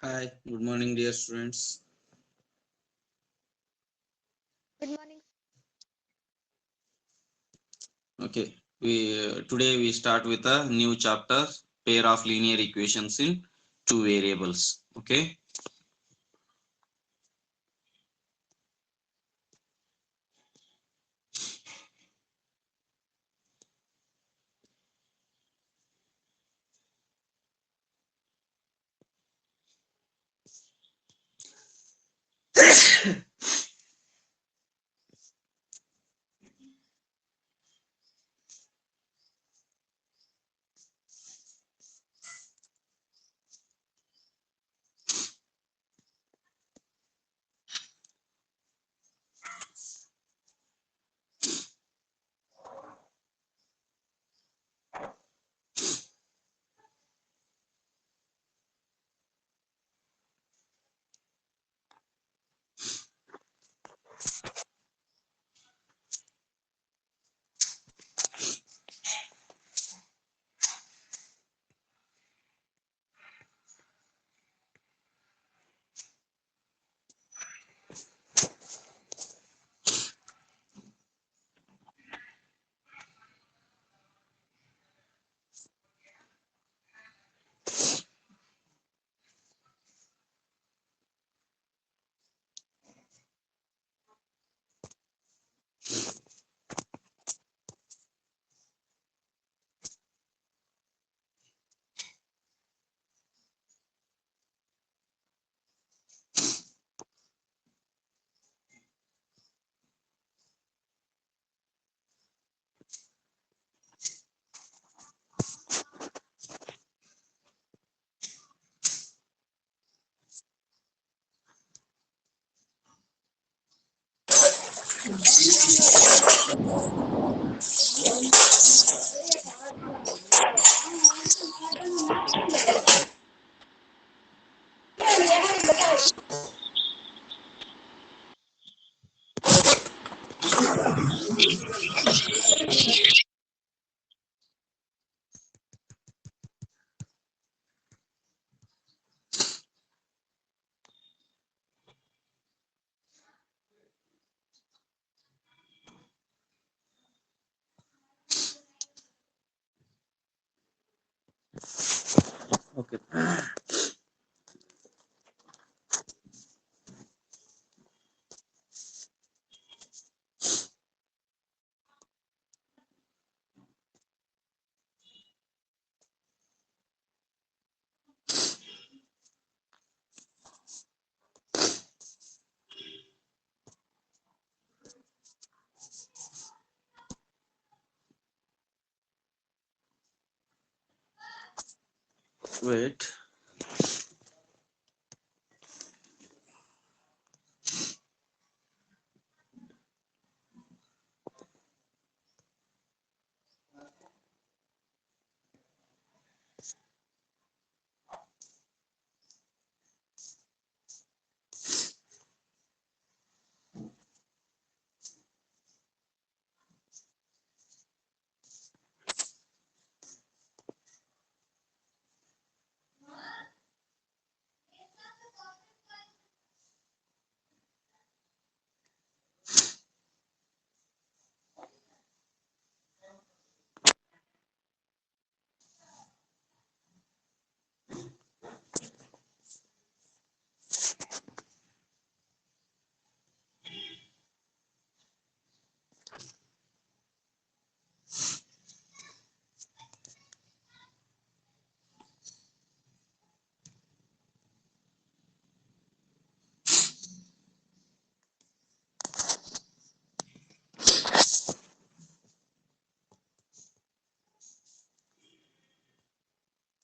Hi, good morning, dear students. Good morning. Okay, we today we start with a new chapter, pair of linear equations in two variables. Okay, okay, wait.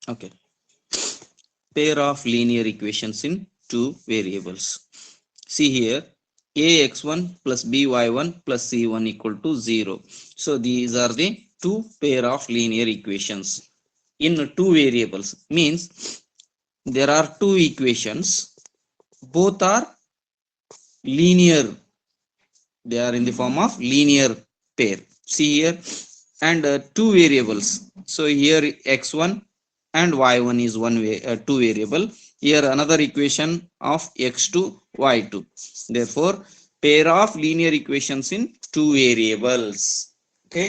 Okay, pair of linear equations in two variables. See here, ax1 plus by1 plus c1 equal to 0. So these are the two pair of linear equations in two variables. Means there are two equations, both are linear, they are in the form of linear pair. See here, and two variables. So here x1 and y1 is two variable, Here another equation of x2 y2. Therefore pair of linear equations in two variables. Okay.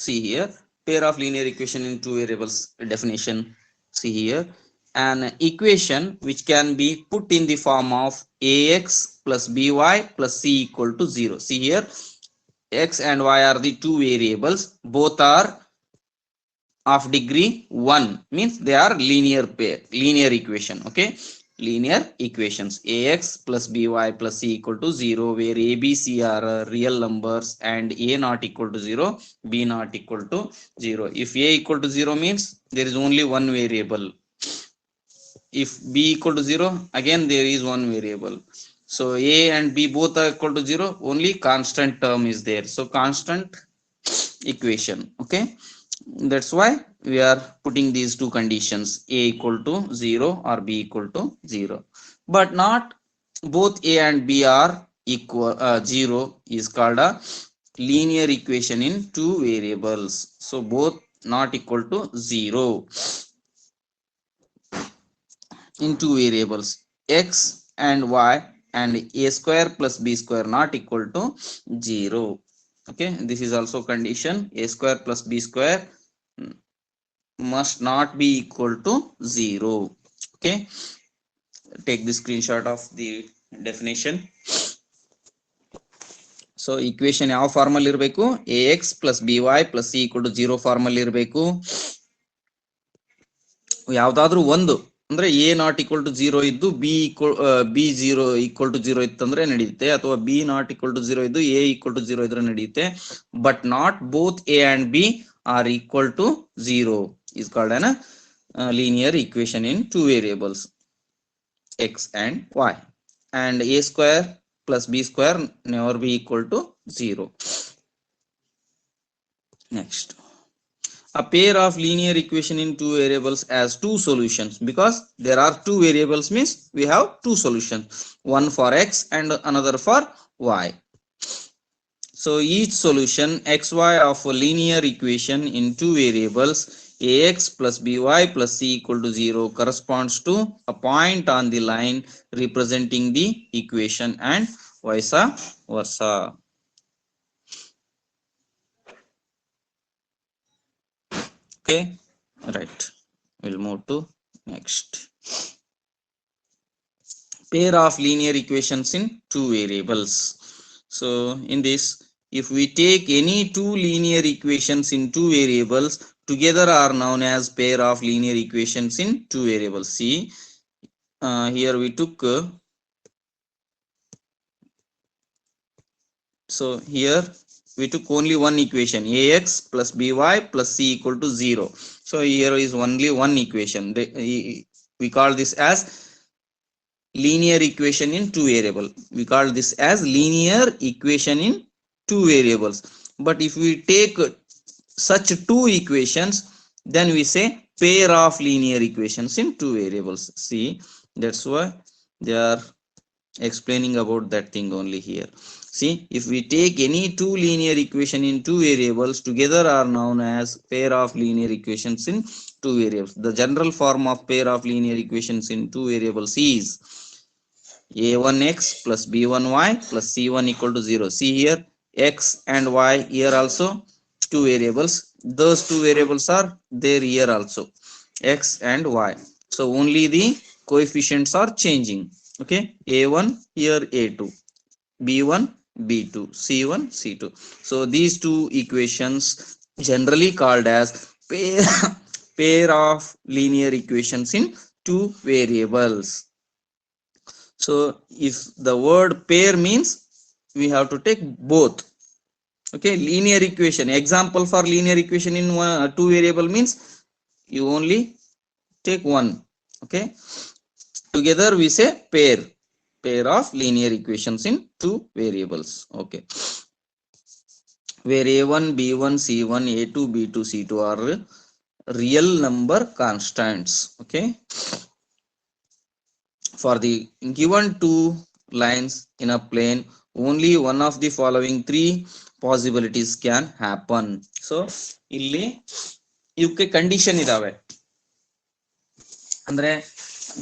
See here, pair of linear equation in two variables definition. See here, an equation which can be put in the form of ax plus by plus c equal to 0. See here, x and y are the two variables, both are of degree 1, means they are linear pair, linear equation. Okay, linear equations ax plus by plus c equal to 0, where a b c are real numbers and a not equal to 0, b not equal to 0. If a equal to 0 means there is only one variable. If b equal to 0, again there is one variable. So a and b both are equal to 0, only constant term is there, so constant equation. Okay, that's why we are putting these two conditions, a equal to 0 or b equal to 0, but not both a and b are equal. 0 is called a linear equation in two variables, so both not equal to 0 in two variables x and y, and a square plus b square not equal to 0. Okay, this is also condition, a square plus b square must not be equal to 0. Okay, take the screenshot of the definition. So equation ಯಾವ formal ಇರಬೇಕು, ax plus by plus c equal to 0 formal ಇರಬೇಕು. ಯಾವ್ದಾದ್ರು ಒಂದು ಅಂದ್ರೆ a not equal to 0 ಇದ್ದು b 0 equal to 0 ಇತ್ತಂದ್ರೆ ನಡೆಯುತ್ತೆ, ಅಥವಾ b ನಾಟ್ ಈಕ್ವಲ್ ಟು 0 ಇದ್ದು a ಈಕ್ವಲ್ ಟು 0 ಇದ್ರೆ ನಡೆಯುತ್ತೆ, but not both a and b are equal to 0 is called an linear equation in two variables x and y, and a square plus b square never be equal to 0. Next, a pair of linear equation in two variables has two solutions, because there are two variables means we have two solutions, one for x and another for y. So each solution xy of a linear equation in two variables ax plus by plus c equal to 0 corresponds to a point on the line representing the equation, and vice versa. Okay, right, we'll move to next. Pair of linear equations in two variables. So in this, if we take any two linear equations in two variables, together are known as pair of linear equations in two variables. See, here we took so here we took only one equation, ax plus by plus c equal to 0. So here is only one equation. We call this as linear equation in two variable. We call this as linear equation in two variables. But if we take such two equations, then we say pair of linear equations in two variables. See, that's why they are explaining about that thing only here. See, if we take any two linear equation in two variables, together are known as pair of linear equations in two variables. The general form of pair of linear equations in two variables is a1x plus b1y plus c1 equal to 0. See here, x and y, here also two variables, those two variables are there here also, x and y, so only the coefficients are changing. Okay, a1 here a2, b1 b2, c1 c2. So these two equations generally called as pair of linear equations in two variables. So if the word pair means we have to take both. Okay, linear equation, example for linear equation in two variable means you only take one. Okay, together we say pair of linear equations in two variables. Okay, where a1 b1 c1 a2 b2 c2 are real number constants. Okay, for the given two lines in a plane, only one of the following three possibilities can happen. So ಇಲ್ಲಿ ಇವಕ್ಕೆ condition ಇದಾವೆ ಅಂದ್ರೆ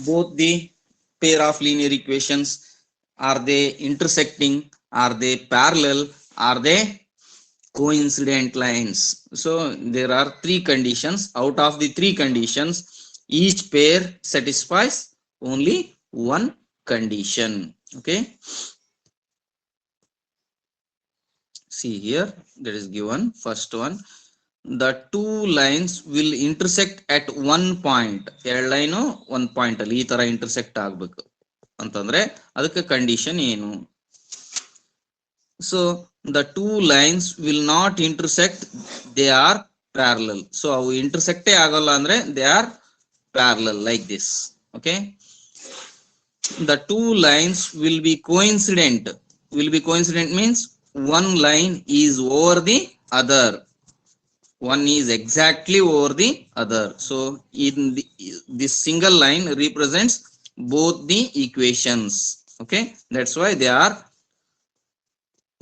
both the pair of linear equations, are they intersecting, are they parallel, are they coincident lines. So there are three conditions. Out of the three conditions, each pair satisfies only one condition. Okay, see here, that is given. First one, the two lines will intersect at one point. ಎರಡು line one point ಅಲ್ಲಿ ಈ ತರ intersect ಆಗಬೇಕು ಅಂತಂದ್ರೆ ಅದಕ್ಕೆ condition ಏನು? So the two lines will not intersect, they are parallel. So ಅವು intersect ಆಗಲ್ಲ ಅಂದ್ರೆ they are parallel like this. Okay, the two lines will be coincident. Will be coincident means one line is over the other, one is exactly over the other. So in this single line represents both the equations. Okay, that's why they are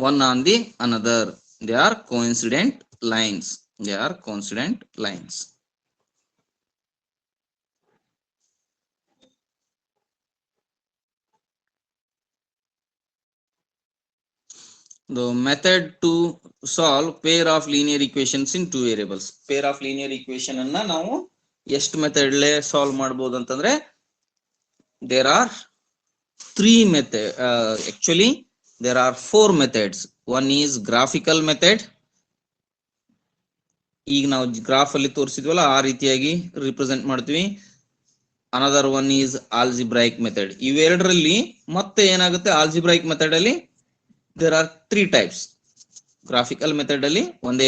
one on the another. They are coincident lines. They are coincident lines. The method to solve pair of linear equations in two variables. Pair of linear equation ಅನ್ನ ನಾವು ಎಷ್ಟು method ಲೇ solve ಮಾಡಬಹುದು ಅಂತಂದ್ರೆ there are three method, actually there are four methods. One is graphical method. ಈಗ ನಾವು graph ಅಲ್ಲಿ ತೋರಿಸಿದ್ವಲ್ಲ ಆ ರೀತಿಯಾಗಿ ರಿಪ್ರೆಸೆಂಟ್ ಮಾಡ್ತೀವಿ. another one is algebraic method. ಇವೆರಡರಲ್ಲಿ ಮತ್ತೆ ಏನಾಗುತ್ತೆ, algebraic method ಅಲ್ಲಿ there are three types. graphical method ಅಲ್ಲಿ ಒಂದೇ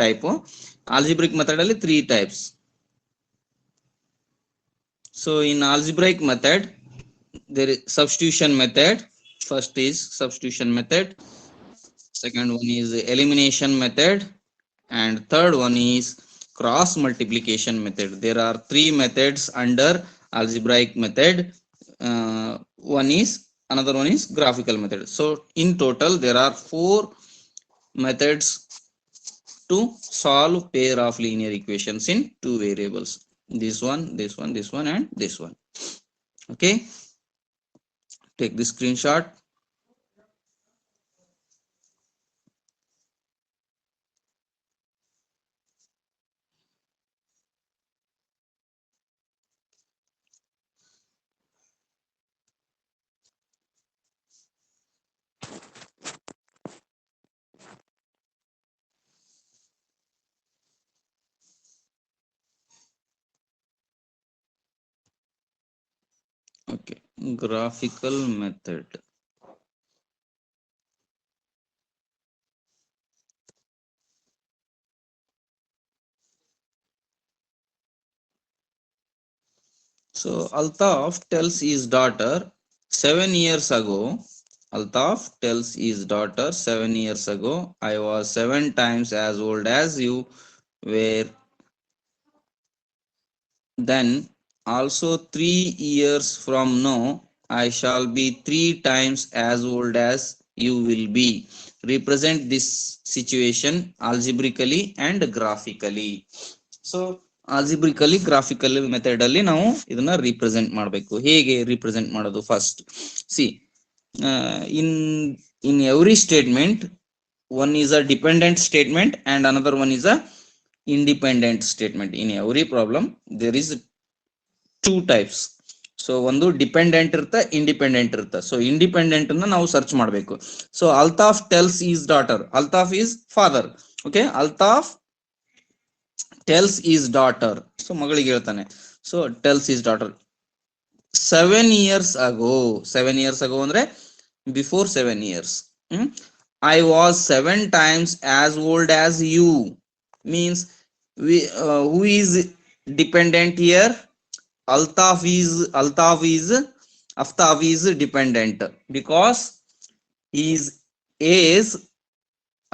ಟೈಪ್, algebraic method ಅಲ್ಲಿ three types. So in algebraic method there is substitution method. First is substitution method, second one is elimination method, and third one is cross multiplication method. There are three methods under algebraic method. One is, another one is graphical method. So in total there are four methods to solve pair of linear equations in two variables. This one, this one, this one, and this one. Okay, take the screenshot. Okay, graphical method. So Altaf tells his daughter 7 years ago, Altaf tells his daughter 7 years ago, I was 7 times as old as you were then. Also 3 years from now, I shall be 3 times as old as you will be. Represent this situation algebraically and graphically. So algebraically, graphically method ಅಲ್ಲಿ ನಾವು ಇದನ್ನ represent ಮಾಡಬೇಕು. ಹೇಗೆ represent ಮಾಡೋದು? First C, in every statement one is a dependent statement and another one is a independent statement. In every problem there is two types. So ಒಂದು dependent ಇರುತ್ತೆ, independent ಇರುತ್ತೆ. So independent ಅನ್ನ ನಾವು search ಮಾಡಬೇಕು. So Altaf tells is daughter, Altaf is father. Okay, Altaf tells is daughter, so ಮಗಳಿಗೆ ಹೇಳ್ತಾನೆ. So tells is daughter 7 years ago. 7 years ago ಅಂದ್ರೆ before 7 years. I was 7 times as old as you means who is dependent here? Altaf is dependent because his age,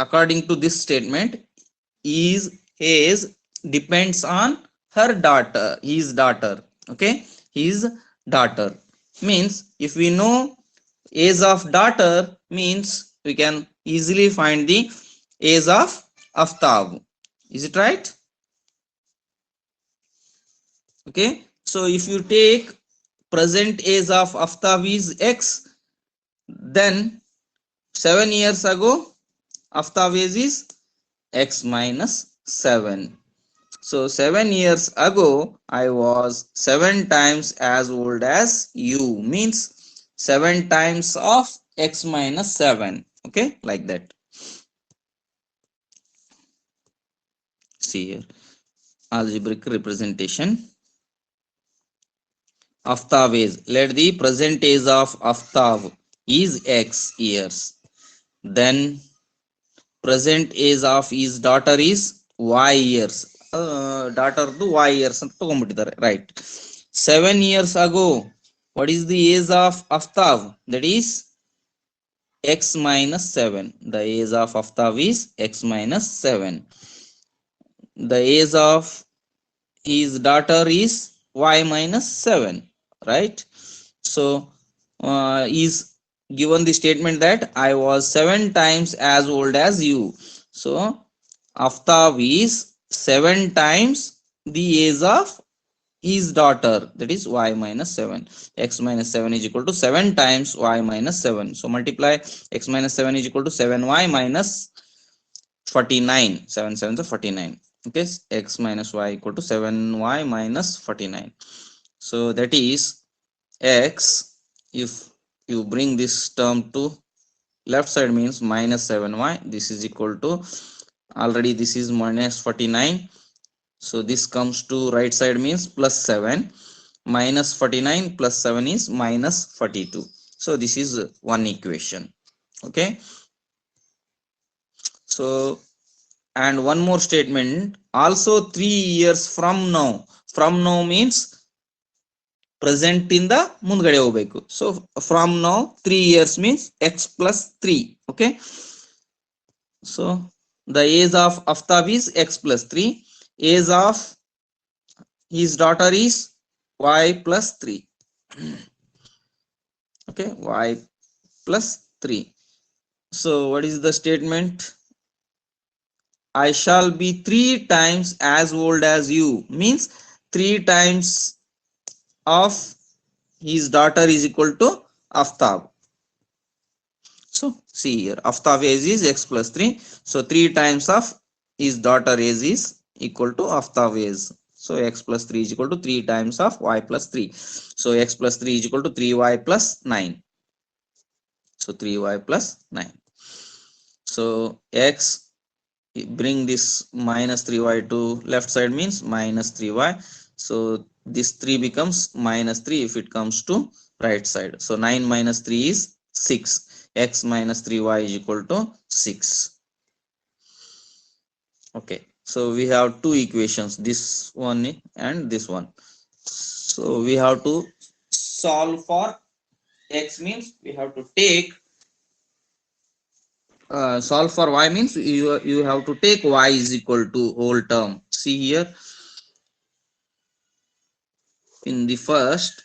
according to this statement, his age depends on her daughter, his daughter. Okay, his daughter means if we know age of daughter means we can easily find the age of Aftab. Is it right? Okay. So if you take present age of Aftab is X, then 7 years ago Aftab age is X minus 7. So 7 years ago, I was 7 times as old as you, means 7 times of x minus 7. Okay, like that. See here, algebraic representation. Aftab age. Let the present age of Aftab is x years. Then present age of his daughter is y years. Daughter to y years ಅಂತ ತಗೊಂಡ್ಬಿಟ್ಟಿದ್ದಾರೆ, right? 7 years ago, what is the age of Aftab? That is x minus 7. The age of Aftab is x minus 7. The age of his daughter is y minus 7, right? So is given the statement that I was 7 times as old as you. So Aftab is 7 times the age of his daughter, that is y minus 7. X minus 7 is equal to 7 times y minus 7. So multiply x minus 7 is equal to 7y minus 49. 7 7 is 49. Okay, x minus y equal to 7y minus 49. So that is x, if you bring this term to left side means minus 7y, this is equal to, already this is minus 49. So this comes to right side means plus 7, minus 49 plus 7 is minus 42. So this is one equation. Okay. So, and one more statement also, 3 years from now. From now means present in the ಮುಂದ್ಗಡೆ ಹೋಗಬೇಕು. So from now 3 years means x plus 3. Okay. So the age of Aftab is x plus 3. Age of his daughter is y plus 3. Okay, y plus 3. So what is the statement? I shall be 3 times as old as you, means 3 times of his daughter is equal to Aftab. So see here, Aftab age is x plus 3. So 3 times of his daughter age is equal to Aftab age. So x plus 3 is equal to 3 times of y plus 3. So x plus 3 is equal to 3y plus 9. So 3y plus 9. So x, bring this minus 3y to left side means minus 3y. So this 3 becomes minus 3 if it comes to right side. So 9 minus 3 is 6. X minus 3y is equal to 6. Okay. So we have two equations, this one and this one. So we have to solve for x means we have to take solve for y means you have to take y is equal to whole term. See here in the first,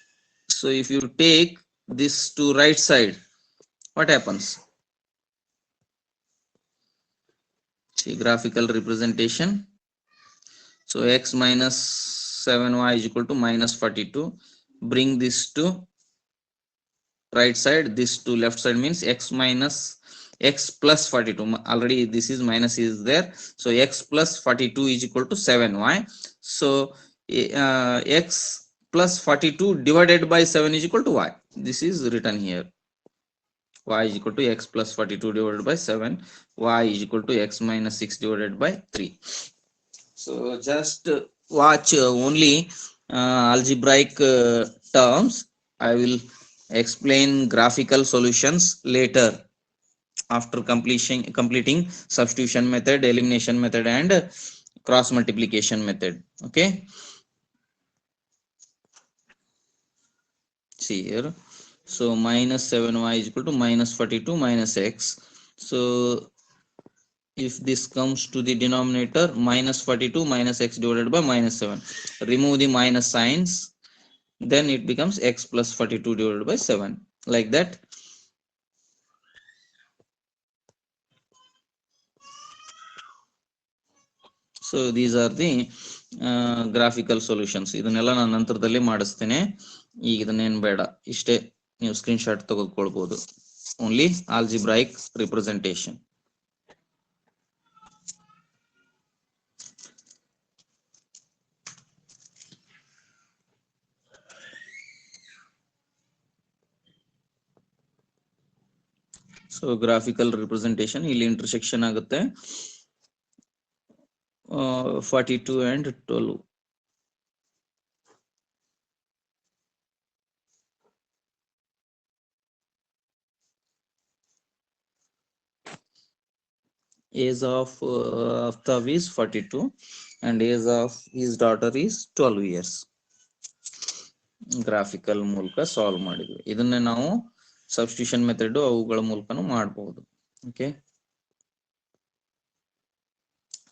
so if you take this to right side, what happens? See, graphical representation. So x minus 7y is equal to minus 42. Bring this to right side, this to left side means x minus x plus 42. Already this is minus is there. So x plus 42 is equal to 7y. So x plus 42 divided by 7 is equal to y. This is written here. Y is equal to x plus 42 divided by 7. Y is equal to x minus 6 divided by 3. So just watch only algebraic terms. I will explain graphical solutions later after completing substitution method, elimination method, and cross multiplication method. Okay. See here. So minus 7y is equal to minus 42 minus x. So if this comes to the denominator, minus 42 minus x divided by minus 7. Remove the minus signs, then it becomes x plus 42 divided by 7. Like that. So these are the graphical solutions. ಇದನ್ನೆಲ್ಲ ನಾನು ನಂತರದಲ್ಲಿ ಮಾಡಿಸ್ತೇನೆ, ಈಗ ಇದನ್ನೇನು ಬೇಡ, ಇಷ್ಟೇ ನೀವು screenshot ತೆಗೆದುಕೊಳ್ಬಹುದು. Only algebraic representation. So graphical representation ಇಲ್ಲಿ ಇಂಟರ್ಸೆಕ್ಷನ್ ಆಗುತ್ತೆ 42 and 12. Age of Aftab is 42 and age of his daughter is 12 years. Graphical ಮೂಲಕ ಸಾಲ್ವ್ ಮಾಡಿದ್ವಿ. ಇದನ್ನೇ ನಾವು ಸಬ್ಸ್ಟಿಟ್ಯೂಷನ್ ಮೆಥಡ್ ಅವುಗಳ ಮೂಲಕನೂ ಮಾಡಬಹುದು. Okay,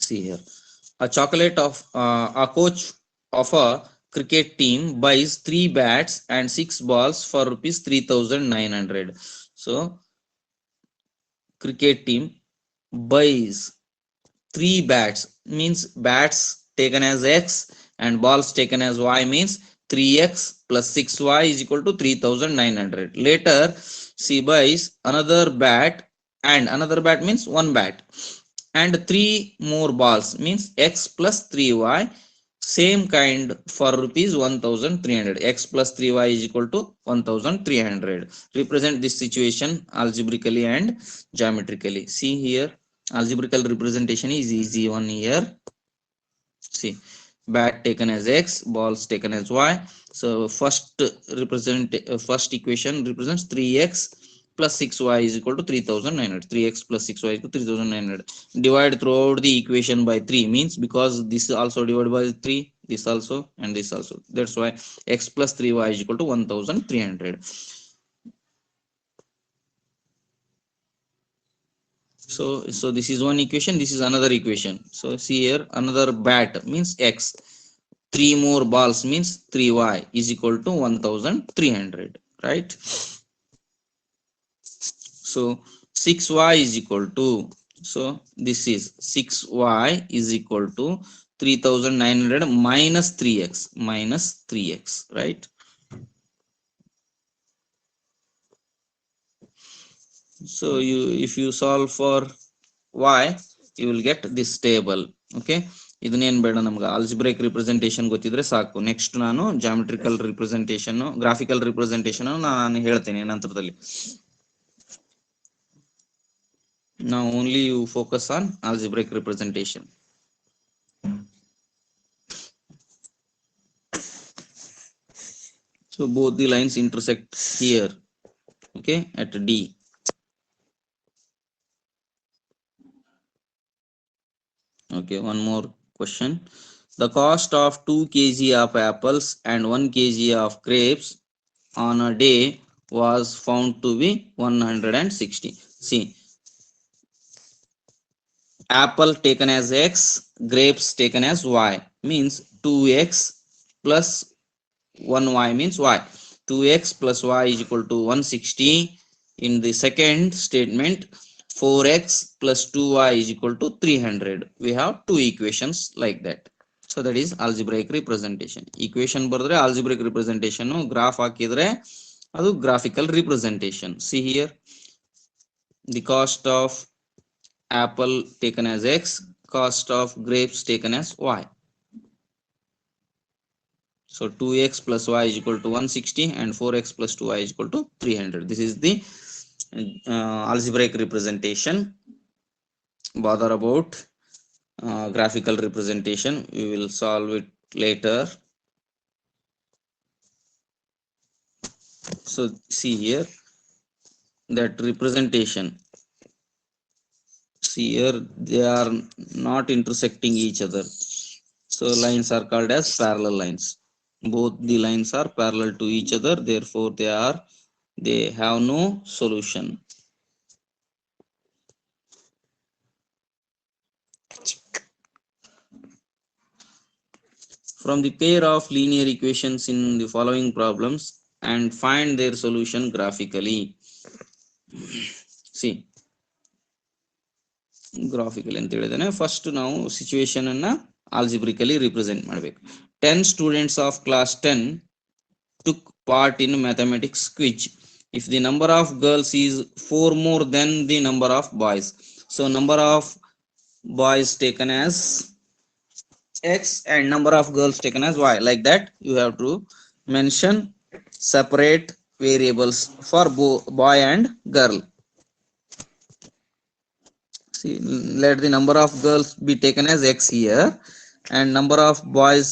see here, a coach of a cricket team buys 3 bats and 6 balls for rupees 3,900. So cricket team buys 3 bats, means bats taken as x and balls taken as y, means 3x plus 6y is equal to 3,900. Later she buys another bat, and another bat means 1 bat, and 3 more balls, means x plus 3y, same kind, for rupees 1,300. X plus 3y is equal to 1,300. Represent this situation algebraically and geometrically. See here, algebraical representation is easy one here. See, bat taken as x, balls taken as y. So first equation represents 3x plus 6y is equal to 3,900. 3x plus 6y is equal to 3,900. Divide throughout the equation by 3, means because this is also divided by 3, this also and this also. That's why x plus 3y is equal to 1,300. So this is one equation, this is another equation. So see here, another bat means x, 3 more balls means 3y is equal to 1,300, right? So 6y is equal to, so this is 6y is equal to 3,900 minus 3x, right? So if you solve for y, you will get this table. Okay, ಇದನ್ನೇನು ಬೇಡ, ನಮ್ಗೆ algebraic representation ಗೊತ್ತಿದ್ರೆ ಸಾಕು. Next ನಾನು geometrical representation, graphical representation ನಾನು ಹೇಳ್ತೇನೆ ನಂತರದಲ್ಲಿ. Now only you focus on algebraic representation. So both the lines intersect here, okay, at D. Okay, one more question. The cost of 2 kg of apples and 1 kg of grapes on a day was found to be 160. See, apple taken as x, grapes taken as y, means 2x plus 1y means y. 2x plus y is equal to 160. In the second statement, 4x plus 2y is equal to 300. We have two equations like that. So that is algebraic representation. Equation bardre algebraic representation, graph hakidre adu graphical representation. See here, the cost of apple taken as x, cost of grapes taken as y. So 2x plus y is equal to 160 and 4x plus 2y is equal to 300. This is the algebraic representation. Bother about graphical representation, we will solve it later. So see here, that representation, see here, they are not intersecting each other. So lines are called as parallel lines. Both the lines are parallel to each other, therefore they have no solution. From the pair of linear equations in the following problems and find their solution graphically. See, graphically ಅಂತ ಹೇಳಿದಾನೆ. First ನಾವು situation ಅನ್ನ ಆಲ್ಜಿಬ್ರಿಕಲಿ represent ಮಾಡಬೇಕು. 10 students of class 10 took part in mathematics quiz. If the number of girls is 4 more than the number of boys, so number of boys taken as x and number of girls taken as y, like that you have to mention separate variables for boy and girl. See, let the number of girls be taken as x here and number of boys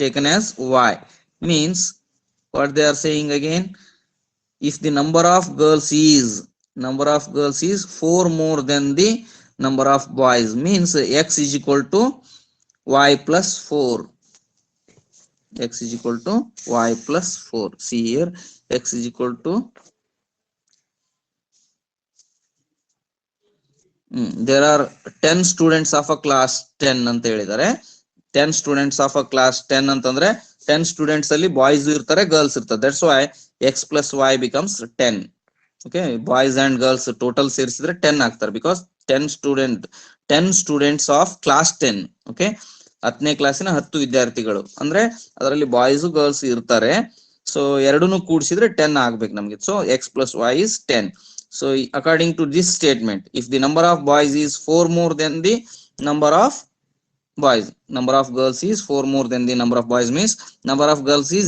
taken as y. Means what they are saying again, if the number of girls is 4 more than the number of boys, means x is equal to y plus 4. X is equal to y plus 4. See here, x is equal to there are 10 students of a class 10 ಅಂತ ಹೇಳಿದ್ದಾರೆ. 10 students of a class 10 ಅಂತಂದ್ರೆ 10 students ಅಲ್ಲಿ boys ಇರ್ತಾರೆ, girls ಇರ್ತಾರೆ. That's why x plus y becomes 10. okay, boys and girls total ಸೇರಿಸಿದ್ರೆ 10 ಆಗ್ತಾರೆ, because 10 students of class 10. Okay, 10ನೇ ಕ್ಲಾಸಿನ 10 ವಿದ್ಯಾರ್ಥಿಗಳು ಅಂದ್ರೆ ಅದರಲ್ಲಿ ಬಾಯ್ಸ್ ಗರ್ಲ್ಸ್ ಇರ್ತಾರೆ. ಸೊ ಎರಡನ್ನು ಕೂಡಿಸಿದ್ರೆ 10 ಆಗ್ಬೇಕು ನಮ್ಗೆ. So x plus y is 10. So according to this statement, if the number of boys is 4 more than the number of boys, number of girls is 4 more than the number of boys, means number of girls is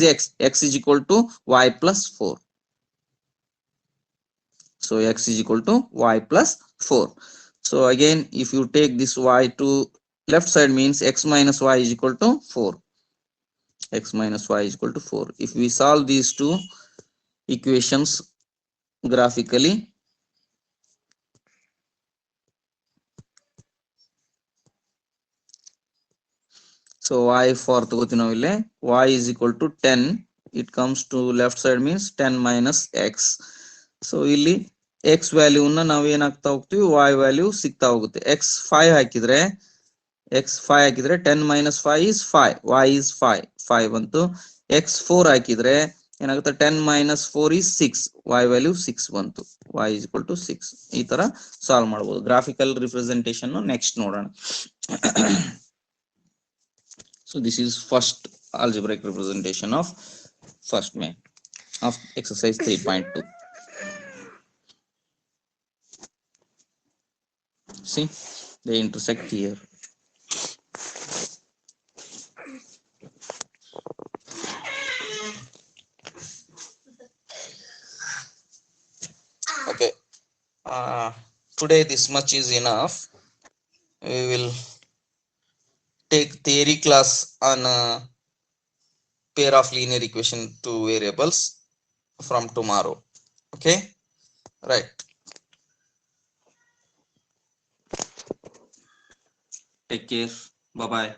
x is equal to y plus 4. So x is equal to y plus 4. So again, if you take this y to left side, means x minus y is equal to 4. X minus y is equal to 4. If we solve these two equations graphically, so y for ತಗೋತೀವಿ ನಾವು ಇಲ್ಲಿ, y is equal to 10. it comes to left side, means 10 minus x. so ಇಲ್ಲಿ x value ನ ನಾವು ಏನಾಗ್ತಾ ಹೋಗ್ತೀವಿ, y value ಸಿಗ್ತಾ ಹೋಗುತ್ತೆ. x 5 ಹಾಕಿದ್ರೆ 10 minus 5 is 5, y is 5 ಬಂತು. x 4 ಹಾಕಿದ್ರೆ ಏನಾಗುತ್ತೆ, 10 minus 4 is 6, y ವ್ಯಾಲ್ಯೂ 6 ಬಂತು. y is equal to 6. ಈ ತರ ಸಾಲ್ವ್ ಮಾಡಬಹುದು. ಗ್ರಾಫಿಕಲ್ ರಿಪ್ರೆಸೆಂಟೇಷನ್ ನೆಕ್ಸ್ಟ್ ನೋಡೋಣ. So this is first algebraic representation of first main of exercise 3.2. See, they intersect here. Okay, today this much is enough. We will take theory class on pair of linear equation to variables from tomorrow. Okay, right. Take care. Bye bye.